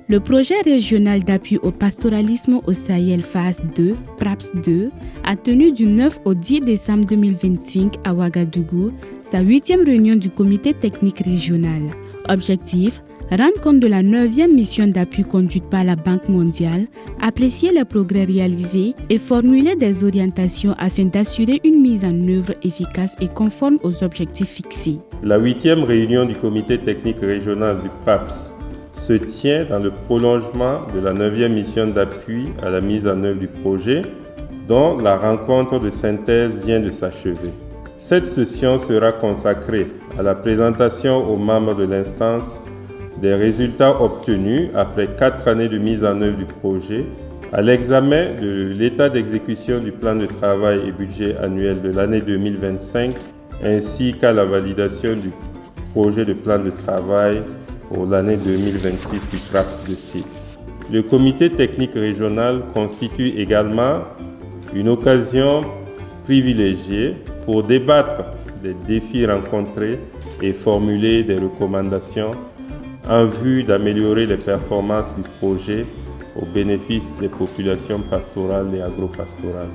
Le projet régional d'appui au pastoralisme au Sahel phase 2, PRAPS 2, a tenu du 9 au 10 décembre 2025 à Ouagadougou sa 8e réunion du comité technique régional. Objectif, rendre compte de la 9e mission d'appui conduite par la Banque mondiale, apprécier les progrès réalisés et formuler des orientations afin d'assurer une mise en œuvre efficace et conforme aux objectifs fixés. La 8e réunion du comité technique régional du PRAPS se tient dans le prolongement de la 9e mission d'appui à la mise en œuvre du projet, dont la rencontre de synthèse vient de s'achever. Cette session sera consacrée à la présentation aux membres de l'instance des résultats obtenus après 4 années de mise en œuvre du projet, à l'examen de l'état d'exécution du plan de travail et budget annuel de l'année 2025, ainsi qu'à la validation du projet de plan de travail pour l'année 2026 du PRAPS de 6. Le comité technique régional constitue également une occasion privilégiée pour débattre des défis rencontrés et formuler des recommandations en vue d'améliorer les performances du projet au bénéfice des populations pastorales et agropastorales.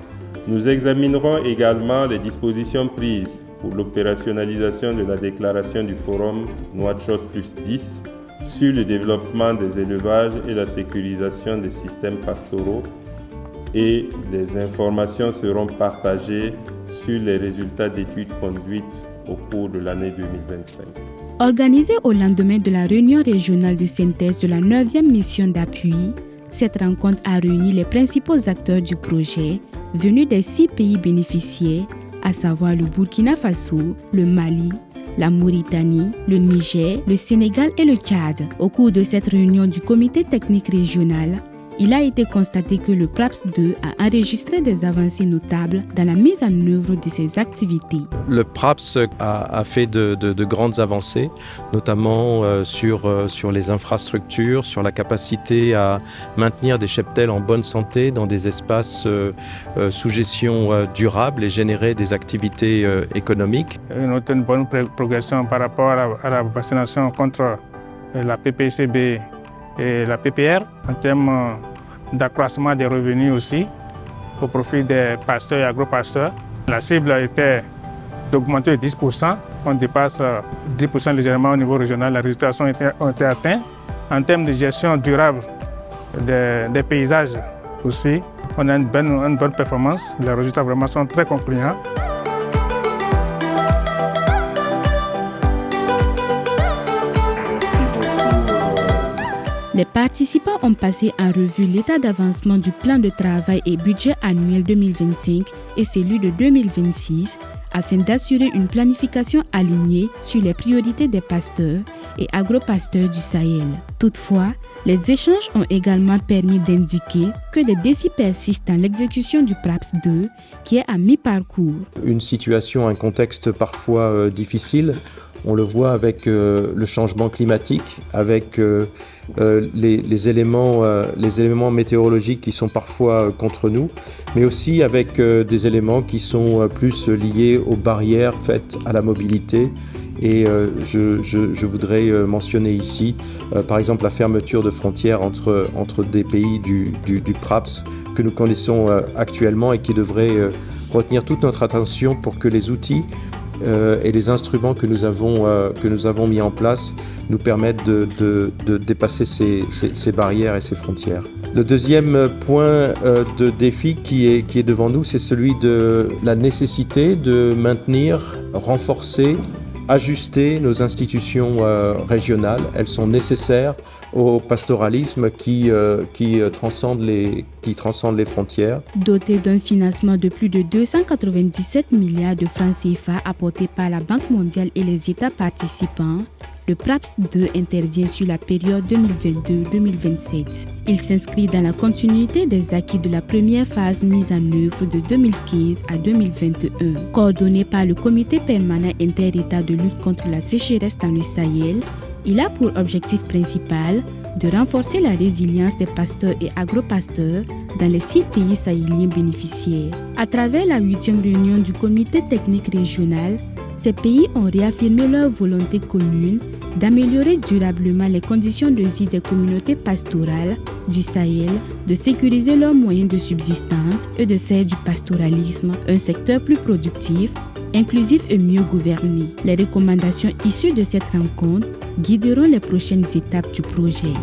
Nous examinerons également les dispositions prises pour l'opérationnalisation de la déclaration du Forum Nouakchott plus 10 sur le développement des élevages et la sécurisation des systèmes pastoraux, et des informations seront partagées sur les résultats d'études conduites au cours de l'année 2025. Organisée au lendemain de la réunion régionale de synthèse de la 9e mission d'appui, cette rencontre a réuni les principaux acteurs du projet venus des 6 pays bénéficiaires, à savoir le Burkina Faso, le Mali, la Mauritanie, le Niger, le Sénégal et le Tchad. Au cours de cette réunion du comité technique régional, il a été constaté que le PRAPS 2 a enregistré des avancées notables dans la mise en œuvre de ses activités. Le PRAPS a fait de grandes avancées, notamment sur les infrastructures, sur la capacité à maintenir des cheptels en bonne santé dans des espaces sous gestion durable et générer des activités économiques. On a une bonne progression par rapport à la vaccination contre la PPCB et la PPR, en termes d'accroissement des revenus aussi, au profit des pasteurs et agropasteurs. La cible était d'augmenter de 10%. On dépasse 10% légèrement au niveau régional. Les résultats ont été atteints. En termes de gestion durable des paysages aussi, on a une bonne performance. Les résultats vraiment sont très concluants. Les participants ont passé en revue l'état d'avancement du plan de travail et budget annuel 2025 et celui de 2026 afin d'assurer une planification alignée sur les priorités des pasteurs et agropasteurs du Sahel. Toutefois, les échanges ont également permis d'indiquer que des défis persistent dans l'exécution du PRAPS 2 qui est à mi-parcours. Une situation, un contexte parfois difficile. On le voit avec le changement climatique, avec les éléments météorologiques qui sont parfois contre nous, mais aussi avec des éléments qui sont plus liés aux barrières faites à la mobilité. Et je voudrais mentionner ici, par exemple, la fermeture de frontières entre des pays du PRAPS que nous connaissons actuellement et qui devrait retenir toute notre attention pour que les outils et les instruments que nous avons mis en place nous permettent de dépasser ces barrières et ces frontières. Le deuxième point de défi qui est devant nous, c'est celui de la nécessité de maintenir, renforcer, ajuster nos institutions régionales. Elles sont nécessaires au pastoralisme qui transcende les frontières. Doté d'un financement de plus de 297 milliards de francs CFA apportés par la Banque mondiale et les États participants, le PRAPS 2 intervient sur la période 2022-2027. Il s'inscrit dans la continuité des acquis de la première phase mise en œuvre de 2015 à 2021. Coordonné par le Comité permanent inter-État de lutte contre la sécheresse dans le Sahel, il a pour objectif principal de renforcer la résilience des pasteurs et agropasteurs dans les 6 pays sahéliens bénéficiaires. À travers la 8e réunion du comité technique régional, ces pays ont réaffirmé leur volonté commune d'améliorer durablement les conditions de vie des communautés pastorales du Sahel, de sécuriser leurs moyens de subsistance et de faire du pastoralisme un secteur plus productif, inclusif et mieux gouverné. Les recommandations issues de cette rencontre guideront les prochaines étapes du projet.